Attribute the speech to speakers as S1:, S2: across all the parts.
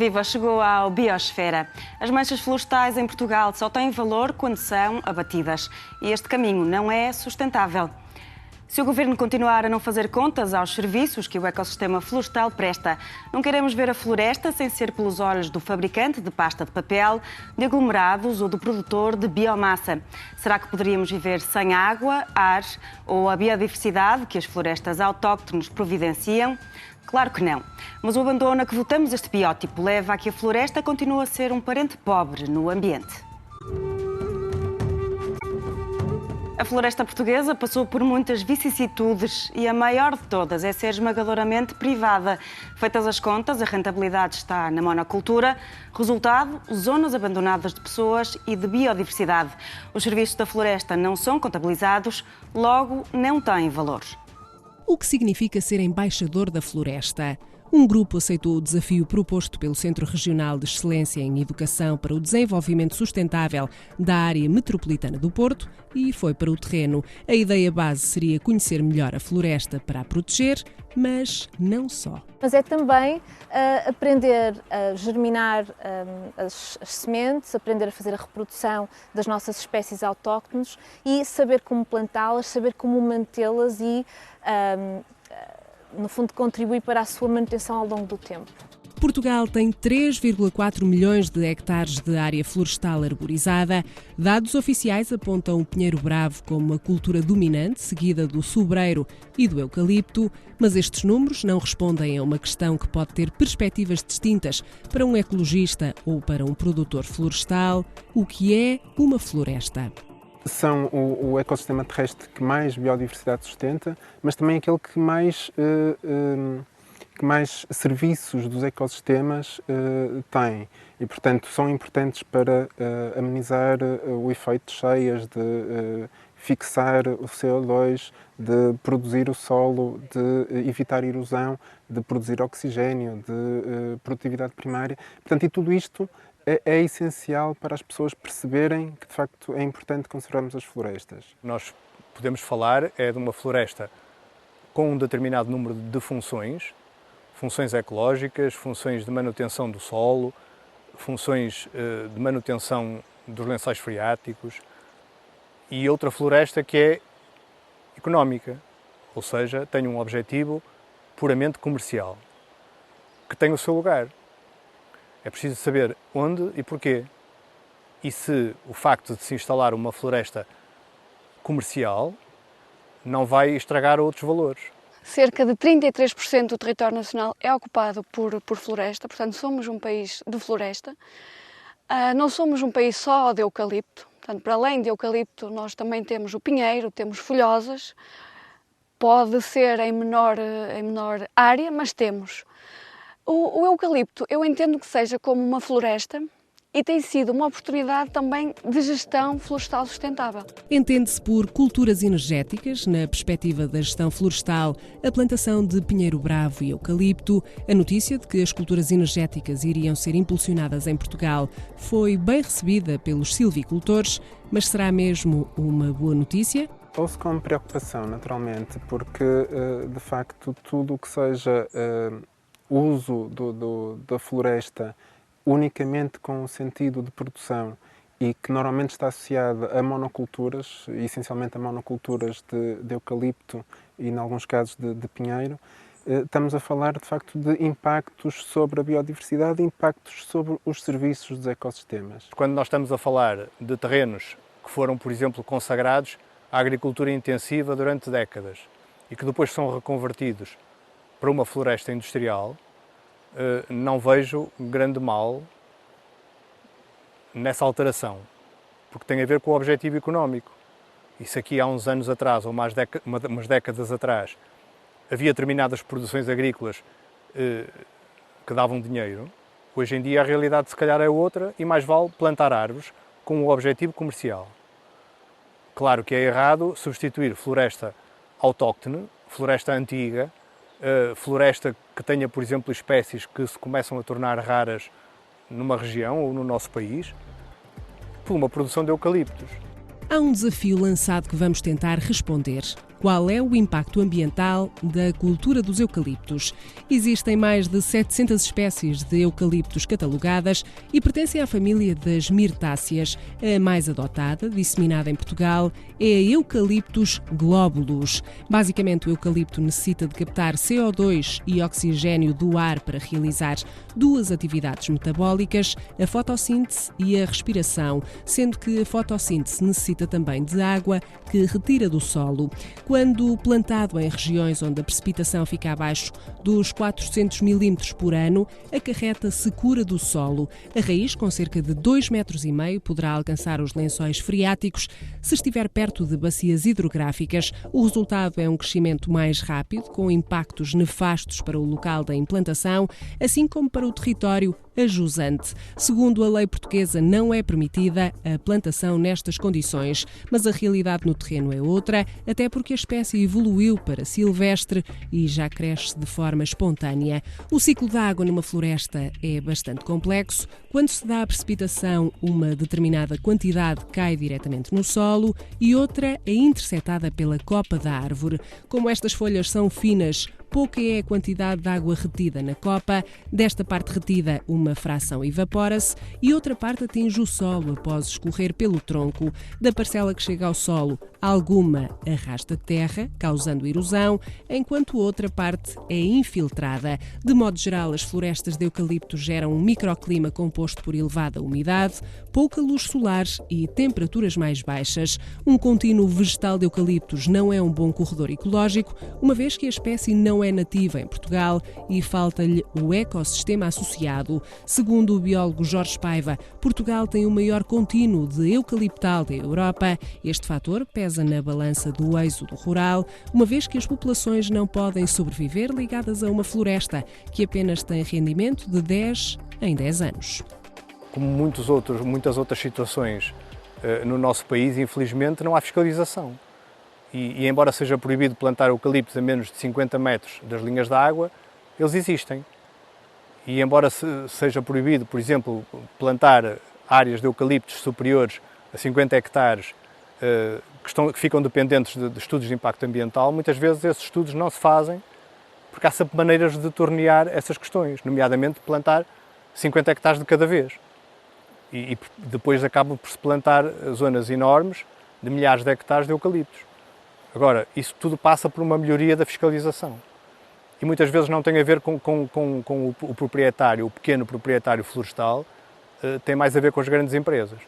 S1: Viva, chegou ao Biosfera. As manchas florestais em Portugal só têm valor quando são abatidas. E este caminho não é sustentável. Se o Governo continuar a não fazer contas aos serviços que o ecossistema florestal presta, não queremos ver a floresta sem ser pelos olhos do fabricante de pasta de papel, de aglomerados ou do produtor de biomassa. Será que poderíamos viver sem água, ar ou a biodiversidade que as florestas autóctones providenciam? Claro que não. Mas o abandono a que votamos este biótipo leva a que a floresta continue a ser um parente pobre no ambiente. A floresta portuguesa passou por muitas vicissitudes e a maior de todas é ser esmagadoramente privada. Feitas as contas, a rentabilidade está na monocultura. Resultado, zonas abandonadas de pessoas e de biodiversidade. Os serviços da floresta não são contabilizados, logo não têm valor.
S2: O que significa ser embaixador da floresta? Um grupo aceitou o desafio proposto pelo Centro Regional de Excelência em Educação para o Desenvolvimento Sustentável da área metropolitana do Porto e foi para o terreno. A ideia base seria conhecer melhor a floresta para a proteger, mas não só.
S3: Mas é também aprender a germinar as sementes, aprender a fazer a reprodução das nossas espécies autóctones e saber como plantá-las, saber como mantê-las e no fundo, contribui para a sua manutenção ao longo do tempo.
S2: Portugal tem 3,4 milhões de hectares de área florestal arborizada. Dados oficiais apontam o pinheiro bravo como a cultura dominante, seguida do sobreiro e do eucalipto, mas estes números não respondem a uma questão que pode ter perspectivas distintas para um ecologista ou para um produtor florestal: o que é uma floresta?
S4: São o ecossistema terrestre que mais biodiversidade sustenta, mas também aquele que mais serviços dos ecossistemas tem. E, portanto, são importantes para amenizar o efeito de cheias, de fixar o CO2, de produzir o solo, de evitar erosão, de produzir oxigênio, de produtividade primária. Portanto, e tudo isto é essencial para as pessoas perceberem que, de facto, é importante conservarmos as florestas.
S5: Nós podemos falar de uma floresta com um determinado número de funções ecológicas, funções de manutenção do solo, funções de manutenção dos lençóis freáticos e outra floresta que é económica, ou seja, tem um objetivo puramente comercial, que tem o seu lugar. É preciso saber onde e porquê. E se o facto de se instalar uma floresta comercial não vai estragar outros valores.
S6: Cerca de 33% do território nacional é ocupado por floresta, portanto somos um país de floresta. Não somos um país só de eucalipto, portanto para além de eucalipto nós também temos o pinheiro, temos folhosas, pode ser em menor área, mas temos. O eucalipto eu entendo que seja como uma floresta e tem sido uma oportunidade também de gestão florestal sustentável.
S2: Entende-se por culturas energéticas, na perspectiva da gestão florestal, a plantação de pinheiro bravo e eucalipto. A notícia de que as culturas energéticas iriam ser impulsionadas em Portugal foi bem recebida pelos silvicultores, mas será mesmo uma boa notícia?
S4: Ouço com preocupação, naturalmente, porque, de facto, tudo o que seja uso da floresta unicamente com o sentido de produção e que normalmente está associado a monoculturas, essencialmente a monoculturas de eucalipto e, em alguns casos, de pinheiro, estamos a falar, de facto, de impactos sobre a biodiversidade e impactos sobre os serviços dos ecossistemas.
S5: Quando nós estamos a falar de terrenos que foram, por exemplo, consagrados à agricultura intensiva durante décadas e que depois são reconvertidos para uma floresta industrial, não vejo grande mal nessa alteração, porque tem a ver com o objetivo económico. E se aqui há uns anos atrás, ou umas décadas atrás, havia determinadas produções agrícolas que davam dinheiro, hoje em dia a realidade se calhar é outra e mais vale plantar árvores com o objetivo comercial. Claro que é errado substituir floresta autóctone, floresta antiga, floresta que tenha, por exemplo, espécies que se começam a tornar raras numa região ou no nosso país, por uma produção de eucaliptos.
S2: Há um desafio lançado que vamos tentar responder. qual é o impacto ambiental da cultura dos eucaliptos. Existem mais de 700 espécies de eucaliptos catalogadas e pertencem à família das mirtáceas. A mais adotada, disseminada em Portugal, é a Eucalyptus globulus. Basicamente, o eucalipto necessita de captar CO2 e oxigênio do ar para realizar duas atividades metabólicas, a fotossíntese e a respiração, sendo que a fotossíntese necessita também de água que retira do solo. Quando plantado em regiões onde a precipitação fica abaixo dos 400 milímetros por ano, acarreta secura do solo. A raiz, com cerca de 2,5 metros, poderá alcançar os lençóis freáticos se estiver perto de bacias hidrográficas. O resultado é um crescimento mais rápido, com impactos nefastos para o local da implantação, assim como para o território ajusante. Segundo a lei portuguesa, não é permitida a plantação nestas condições, mas a realidade no terreno é outra, até porque a espécie evoluiu para silvestre e já cresce de forma espontânea. O ciclo da água numa floresta é bastante complexo. Quando se dá a precipitação, uma determinada quantidade cai diretamente no solo e outra é interceptada pela copa da árvore. Como estas folhas são finas, pouca é a quantidade de água retida na copa. Desta parte retida, uma fração evapora-se e outra parte atinge o solo após escorrer pelo tronco. Da parcela que chega ao solo, alguma arrasta terra, causando erosão, enquanto outra parte é infiltrada. De modo geral, as florestas de eucalipto geram um microclima composto por elevada umidade, pouca luz solar e temperaturas mais baixas. Um contínuo vegetal de eucaliptos não é um bom corredor ecológico, uma vez que a espécie não é nativa em Portugal e falta-lhe o ecossistema associado. Segundo o biólogo Jorge Paiva, Portugal tem o maior contínuo de eucaliptal da Europa. Este fator pesa na balança do êxodo rural, uma vez que as populações não podem sobreviver ligadas a uma floresta que apenas tem rendimento de 10 em 10 anos.
S5: Como muitas outras situações no nosso país, infelizmente, não há fiscalização. E embora seja proibido plantar eucaliptos a menos de 50 metros das linhas de água, eles existem. E embora seja proibido, por exemplo, plantar áreas de eucaliptos superiores a 50 hectares que ficam dependentes de estudos de impacto ambiental, muitas vezes esses estudos não se fazem porque há sempre maneiras de tornear essas questões, nomeadamente plantar 50 hectares de cada vez. E depois acabam por se plantar zonas enormes de milhares de hectares de eucaliptos. Agora, isso tudo passa por uma melhoria da fiscalização. E muitas vezes não tem a ver com o proprietário, o pequeno proprietário florestal, tem mais a ver com as grandes empresas.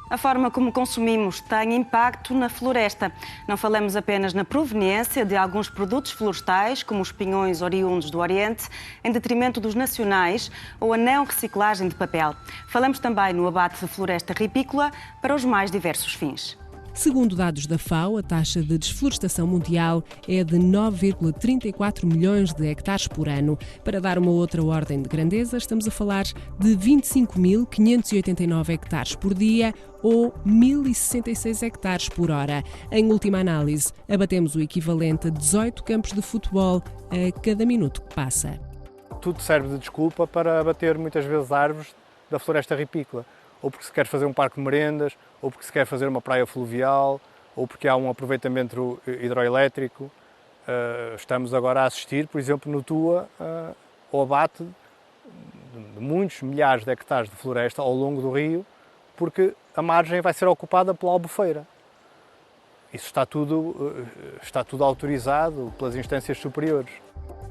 S1: A forma como consumimos tem impacto na floresta. Não falamos apenas na proveniência de alguns produtos florestais, como os pinhões oriundos do Oriente, em detrimento dos nacionais, ou a não reciclagem de papel. Falamos também no abate de floresta ripícola para os mais diversos fins.
S2: Segundo dados da FAO, a taxa de desflorestação mundial é de 9,34 milhões de hectares por ano. Para dar uma outra ordem de grandeza, estamos a falar de 25.589 hectares por dia ou 1.066 hectares por hora. Em última análise, abatemos o equivalente a 18 campos de futebol a cada minuto que passa.
S5: Tudo serve de desculpa para abater muitas vezes árvores da floresta ripícola. Ou porque se quer fazer um parque de merendas, ou porque se quer fazer uma praia fluvial, ou porque há um aproveitamento hidroelétrico. Estamos agora a assistir, por exemplo, no Tua, ao abate de muitos milhares de hectares de floresta ao longo do rio, porque a margem vai ser ocupada pela albufeira. Isso está tudo autorizado pelas instâncias superiores.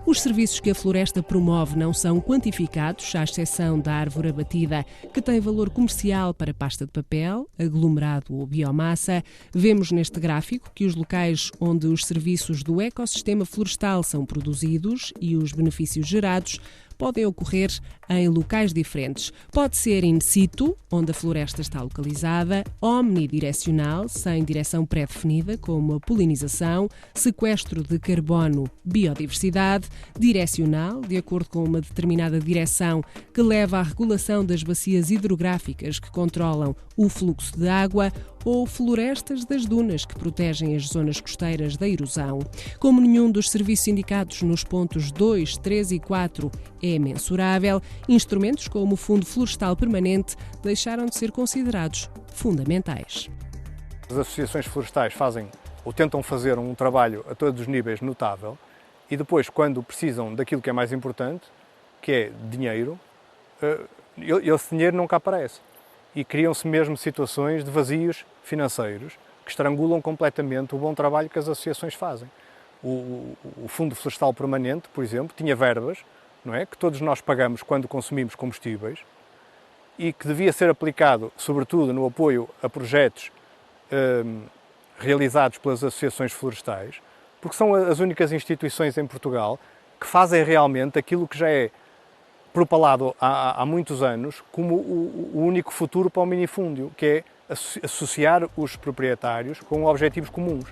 S2: Os serviços que a floresta promove não são quantificados, à exceção da árvore abatida, que tem valor comercial para pasta de papel, aglomerado ou biomassa. Vemos neste gráfico que os locais onde os serviços do ecossistema florestal são produzidos e os benefícios gerados podem ocorrer em locais diferentes. Pode ser in situ, onde a floresta está localizada, omnidirecional, sem direção pré-definida, como a polinização, sequestro de carbono, biodiversidade, direcional, de acordo com uma determinada direção que leva à regulação das bacias hidrográficas que controlam o fluxo de água, ou florestas das dunas que protegem as zonas costeiras da erosão. Como nenhum dos serviços indicados nos pontos 2, 3 e 4 é mensurável, instrumentos como o Fundo Florestal Permanente deixaram de ser considerados fundamentais.
S5: As associações florestais fazem ou tentam fazer um trabalho a todos os níveis notável, e depois, quando precisam daquilo que é mais importante, que é dinheiro, esse dinheiro nunca aparece. E criam-se mesmo situações de vazios financeiros que estrangulam completamente o bom trabalho que as associações fazem. O Fundo Florestal Permanente, por exemplo, tinha verbas, não é, que todos nós pagamos quando consumimos combustíveis e que devia ser aplicado, sobretudo, no apoio a projetos realizados pelas associações florestais, porque são as únicas instituições em Portugal que fazem realmente aquilo que já é propalado há muitos anos como o único futuro para o minifúndio, que é associar os proprietários com objetivos comuns.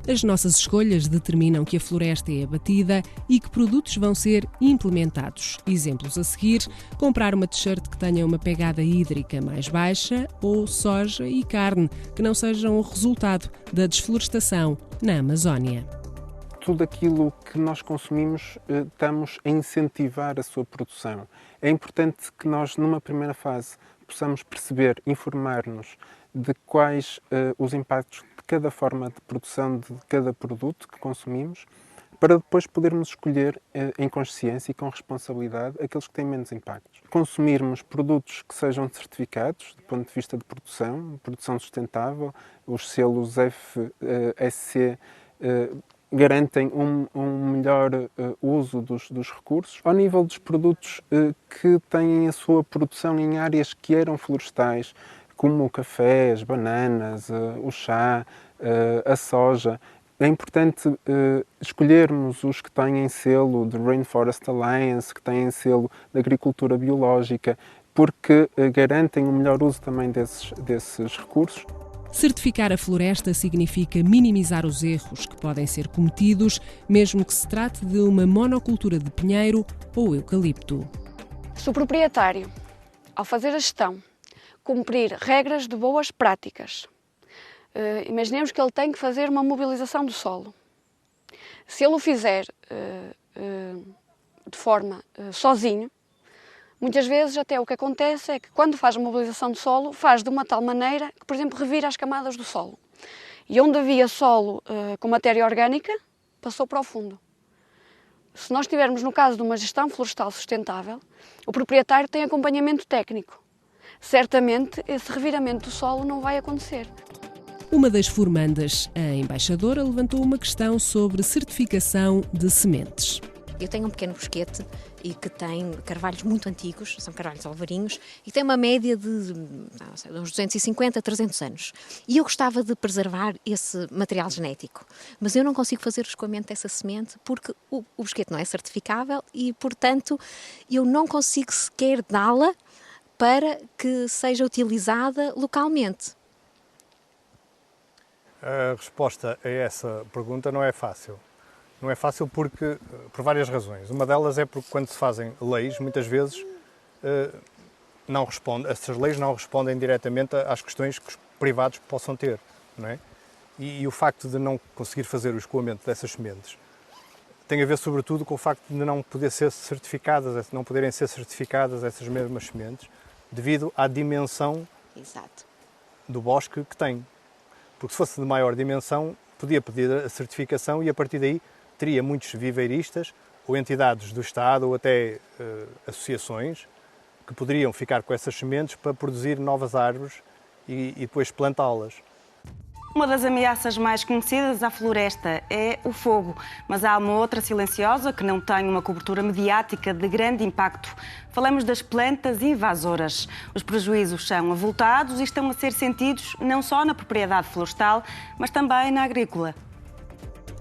S2: As nossas escolhas determinam que a floresta é abatida e que produtos vão ser implementados. Exemplos a seguir: comprar uma t-shirt que tenha uma pegada hídrica mais baixa ou soja e carne que não sejam o resultado da desflorestação na Amazónia.
S4: Tudo aquilo que nós consumimos, estamos a incentivar a sua produção. É importante que nós, numa primeira fase, possamos perceber, informar-nos de quais os impactos de cada forma de produção de cada produto que consumimos, para depois podermos escolher em consciência e com responsabilidade aqueles que têm menos impactos. Consumirmos produtos que sejam certificados do ponto de vista de produção sustentável, os selos FSC garantem um melhor uso dos recursos. Ao nível dos produtos que têm a sua produção em áreas que eram florestais, como o café, as bananas, o chá, a soja, é importante escolhermos os que têm selo de Rainforest Alliance, que têm selo de agricultura biológica, porque garantem um melhor uso também desses recursos.
S2: Certificar a floresta significa minimizar os erros que podem ser cometidos, mesmo que se trate de uma monocultura de pinheiro ou eucalipto.
S6: Se o proprietário, ao fazer a gestão, cumprir regras de boas práticas, imaginemos que ele tem que fazer uma mobilização do solo. Se ele o fizer de forma sozinho, muitas vezes até o que acontece é que quando faz a mobilização do solo, faz de uma tal maneira que, por exemplo, revira as camadas do solo. E onde havia solo com matéria orgânica, passou para o fundo. Se nós tivermos no caso de uma gestão florestal sustentável, o proprietário tem acompanhamento técnico. Certamente esse reviramento do solo não vai acontecer.
S2: Uma das formandas, a embaixadora, levantou uma questão sobre certificação de sementes.
S7: Eu tenho um pequeno bosquete e que tem carvalhos muito antigos, são carvalhos alvarinhos, e tem uma média de uns 250 a 300 anos. E eu gostava de preservar esse material genético, mas eu não consigo fazer o escoamento dessa semente porque o bosquete não é certificável e, portanto, eu não consigo sequer dá-la para que seja utilizada localmente.
S5: A resposta a essa pergunta não é fácil. Não é fácil por várias razões. Uma delas é porque quando se fazem leis, muitas vezes essas leis não respondem diretamente às questões que os privados possam ter, não é? E o facto de não conseguir fazer o escoamento dessas sementes tem a ver sobretudo com o facto de não poderem ser certificadas essas mesmas sementes devido à dimensão
S7: Exato.
S5: do bosque que tem. Porque se fosse de maior dimensão, podia pedir a certificação e a partir daí teria muitos viveiristas ou entidades do Estado ou até associações que poderiam ficar com essas sementes para produzir novas árvores e depois plantá-las.
S1: Uma das ameaças mais conhecidas à floresta é o fogo, mas há uma outra silenciosa que não tem uma cobertura mediática de grande impacto. Falamos das plantas invasoras. Os prejuízos são avultados e estão a ser sentidos não só na propriedade florestal, mas também na agrícola.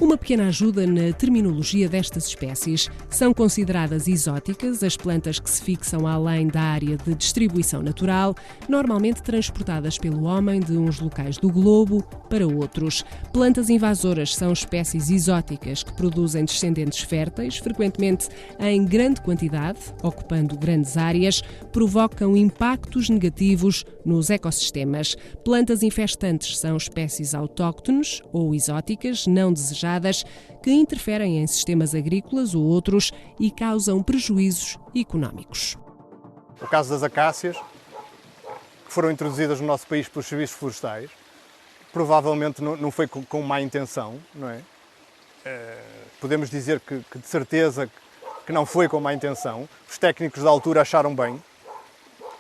S2: Uma pequena ajuda na terminologia destas espécies. São consideradas exóticas as plantas que se fixam além da área de distribuição natural, normalmente transportadas pelo homem de uns locais do globo para outros. Plantas invasoras são espécies exóticas que produzem descendentes férteis, frequentemente em grande quantidade, ocupando grandes áreas, provocam impactos negativos nos ecossistemas. Plantas infestantes são espécies autóctones ou exóticas, não desejadas, que interferem em sistemas agrícolas ou outros e causam prejuízos económicos.
S5: O caso das acácias, que foram introduzidas no nosso país pelos serviços florestais, provavelmente não foi com má intenção, não é? Podemos dizer que de certeza que não foi com má intenção. Os técnicos da altura acharam bem,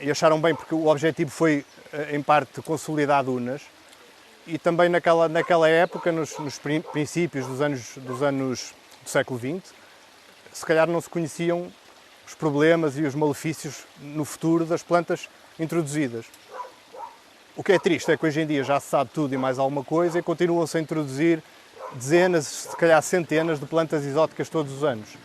S5: e acharam bem porque o objetivo foi, em parte, consolidar dunas, e também naquela época, nos princípios dos anos do século XX, se calhar não se conheciam os problemas e os malefícios no futuro das plantas introduzidas. O que é triste é que hoje em dia já se sabe tudo e mais alguma coisa e continuam-se a introduzir dezenas, se calhar centenas de plantas exóticas todos os anos.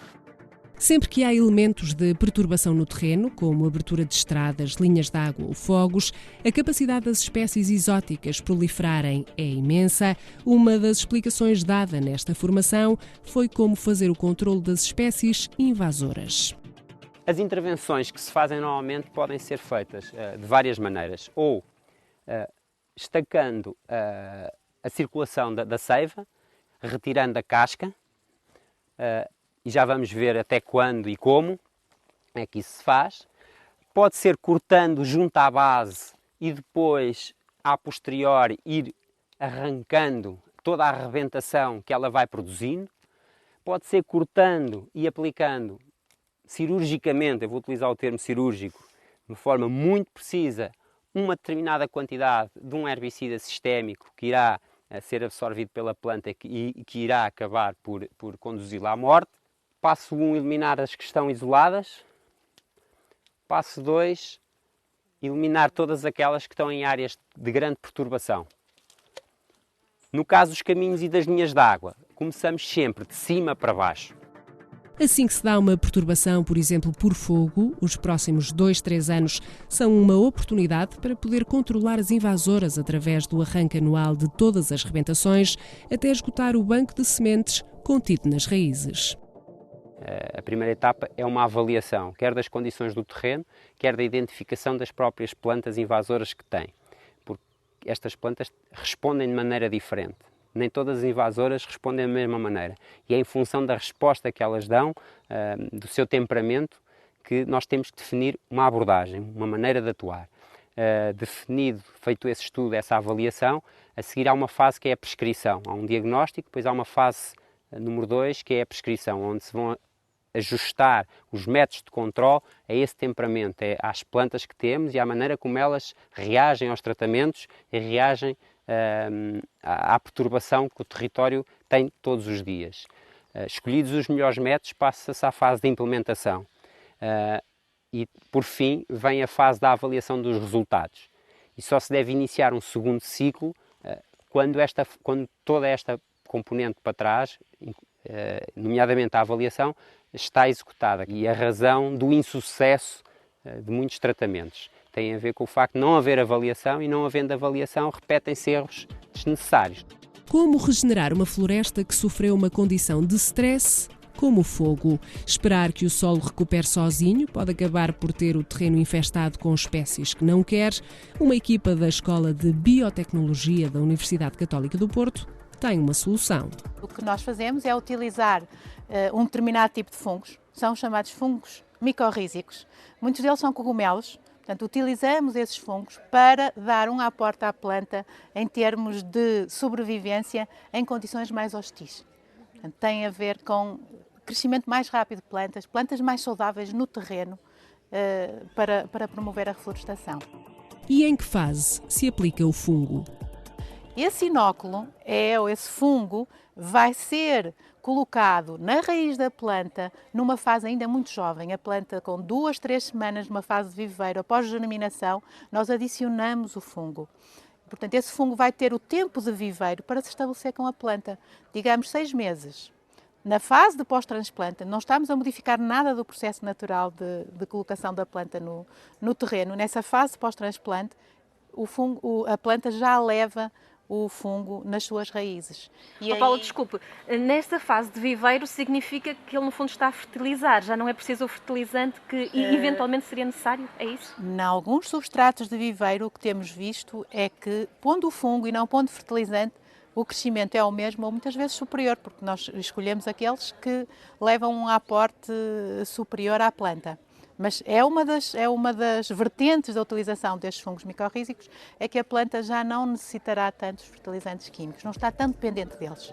S2: Sempre que há elementos de perturbação no terreno, como abertura de estradas, linhas de água ou fogos, a capacidade das espécies exóticas proliferarem é imensa. Uma das explicações dada nesta formação foi como fazer o controle das espécies invasoras.
S8: As intervenções que se fazem normalmente podem ser feitas de várias maneiras, ou estacando a circulação da seiva, retirando a casca, e já vamos ver até quando e como é que isso se faz. Pode ser cortando junto à base e depois, a posteriori, ir arrancando toda a arrebentação que ela vai produzindo. Pode ser cortando e aplicando cirurgicamente, eu vou utilizar o termo cirúrgico, de forma muito precisa, uma determinada quantidade de um herbicida sistémico que irá ser absorvido pela planta e que irá acabar por conduzi-la à morte. Passo 1, eliminar as que estão isoladas. Passo 2, eliminar todas aquelas que estão em áreas de grande perturbação. No caso dos caminhos e das linhas de água, começamos sempre de cima para baixo.
S2: Assim que se dá uma perturbação, por exemplo, por fogo, os próximos 2-3 anos são uma oportunidade para poder controlar as invasoras através do arranque anual de todas as rebentações, até esgotar o banco de sementes contido nas raízes.
S8: A primeira etapa é uma avaliação, quer das condições do terreno, quer da identificação das próprias plantas invasoras que tem, porque estas plantas respondem de maneira diferente. Nem todas as invasoras respondem da mesma maneira. E é em função da resposta que elas dão, do seu temperamento, que nós temos que definir uma abordagem, uma maneira de atuar. Definido, feito esse estudo, essa avaliação, a seguir há uma fase que é a prescrição. Há um diagnóstico, depois há uma fase número 2, que é a prescrição, onde se vão ajustar os métodos de controle a esse temperamento, às plantas que temos e à maneira como elas reagem aos tratamentos e reagem à perturbação que o território tem todos os dias. Escolhidos os melhores métodos, passa-se à fase de implementação. E, por fim, vem a fase da avaliação dos resultados. E só se deve iniciar um segundo ciclo quando toda esta componente para trás, nomeadamente a avaliação, está executada. E a razão do insucesso de muitos tratamentos tem a ver com o facto de não haver avaliação, e não havendo avaliação repetem-se erros desnecessários.
S2: Como regenerar uma floresta que sofreu uma condição de stress como o fogo? Esperar que o solo recupere sozinho pode acabar por ter o terreno infestado com espécies que não quer. Uma equipa da Escola de Biotecnologia da Universidade Católica do Porto tem uma solução.
S9: O que nós fazemos é utilizar um determinado tipo de fungos, são chamados fungos micorrízicos. Muitos deles são cogumelos. Portanto, utilizamos esses fungos para dar um aporte à planta em termos de sobrevivência em condições mais hostis. Portanto, tem a ver com crescimento mais rápido de plantas mais saudáveis no terreno para promover a reflorestação.
S2: E em que fase se aplica o fungo?
S9: Esse inóculo, esse fungo, vai ser colocado na raiz da planta numa fase ainda muito jovem. A planta com 2-3 semanas numa fase de viveiro, após germinação, nós adicionamos o fungo. Portanto, esse fungo vai ter o tempo de viveiro para se estabelecer com a planta, digamos 6 meses. Na fase de pós-transplante, não estamos a modificar nada do processo natural de colocação da planta no terreno. Nessa fase pós-transplante, a planta já leva o fungo nas suas raízes.
S10: Paula, desculpe, nesta fase de viveiro significa que ele no fundo está a fertilizar, já não é preciso o fertilizante que eventualmente seria necessário, é isso?
S9: Em alguns substratos de viveiro o que temos visto é que, pondo o fungo e não pondo fertilizante, o crescimento é o mesmo ou muitas vezes superior, porque nós escolhemos aqueles que levam um aporte superior à planta. Mas é uma das vertentes da utilização destes fungos micorrízicos, é que a planta já não necessitará tantos fertilizantes químicos, não está tão dependente deles.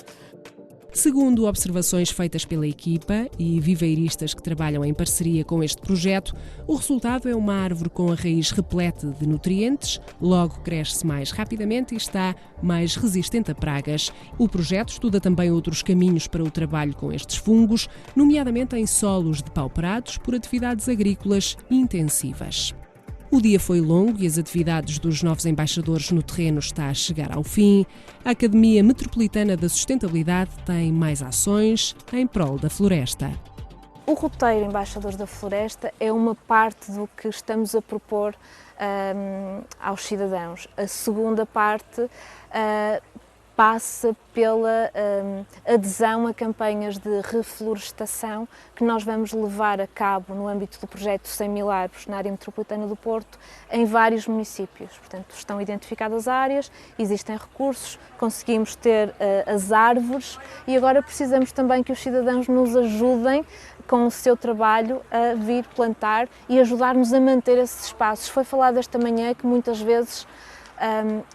S2: Segundo observações feitas pela equipa e viveiristas que trabalham em parceria com este projeto, o resultado é uma árvore com a raiz repleta de nutrientes, logo cresce mais rapidamente e está mais resistente a pragas. O projeto estuda também outros caminhos para o trabalho com estes fungos, nomeadamente em solos depauperados por atividades agrícolas intensivas. O dia foi longo e as atividades dos novos embaixadores no terreno está a chegar ao fim. A Academia Metropolitana da Sustentabilidade tem mais ações em prol da floresta.
S3: O roteiro Embaixadores da Floresta é uma parte do que estamos a propor aos cidadãos. A segunda parte passa pela adesão a campanhas de reflorestação que nós vamos levar a cabo no âmbito do projeto 100 mil árvores na área metropolitana do Porto, em vários municípios. Portanto, estão identificadas áreas, existem recursos, conseguimos ter as árvores e agora precisamos também que os cidadãos nos ajudem com o seu trabalho a vir plantar e ajudar-nos a manter esses espaços. Foi falado esta manhã que muitas vezes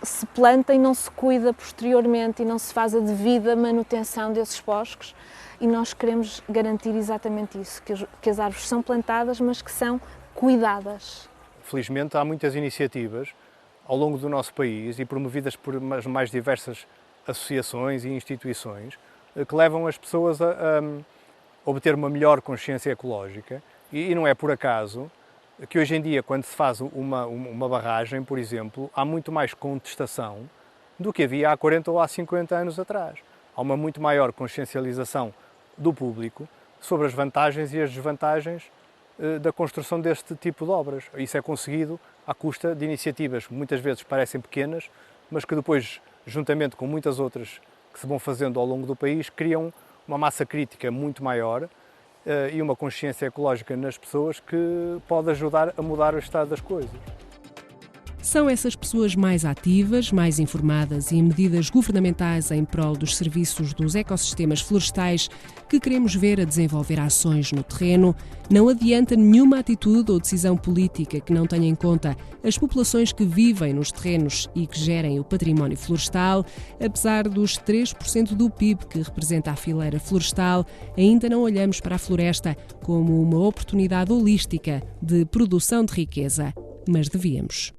S3: se planta e não se cuida posteriormente e não se faz a devida manutenção desses bosques e nós queremos garantir exatamente isso, que as árvores são plantadas, mas que são cuidadas.
S5: Felizmente há muitas iniciativas ao longo do nosso país e promovidas por as mais diversas associações e instituições que levam as pessoas a obter uma melhor consciência ecológica e não é por acaso que hoje em dia, quando se faz uma barragem, por exemplo, há muito mais contestação do que havia há 40 ou há 50 anos atrás. Há uma muito maior consciencialização do público sobre as vantagens e as desvantagens da construção deste tipo de obras. Isso é conseguido à custa de iniciativas que muitas vezes parecem pequenas, mas que depois, juntamente com muitas outras que se vão fazendo ao longo do país, criam uma massa crítica muito maior e uma consciência ecológica nas pessoas que pode ajudar a mudar o estado das coisas.
S2: São essas pessoas mais ativas, mais informadas e em medidas governamentais em prol dos serviços dos ecossistemas florestais que queremos ver a desenvolver ações no terreno. Não adianta nenhuma atitude ou decisão política que não tenha em conta as populações que vivem nos terrenos e que gerem o património florestal. Apesar dos 3% do PIB que representa a fileira florestal, ainda não olhamos para a floresta como uma oportunidade holística de produção de riqueza, mas devíamos.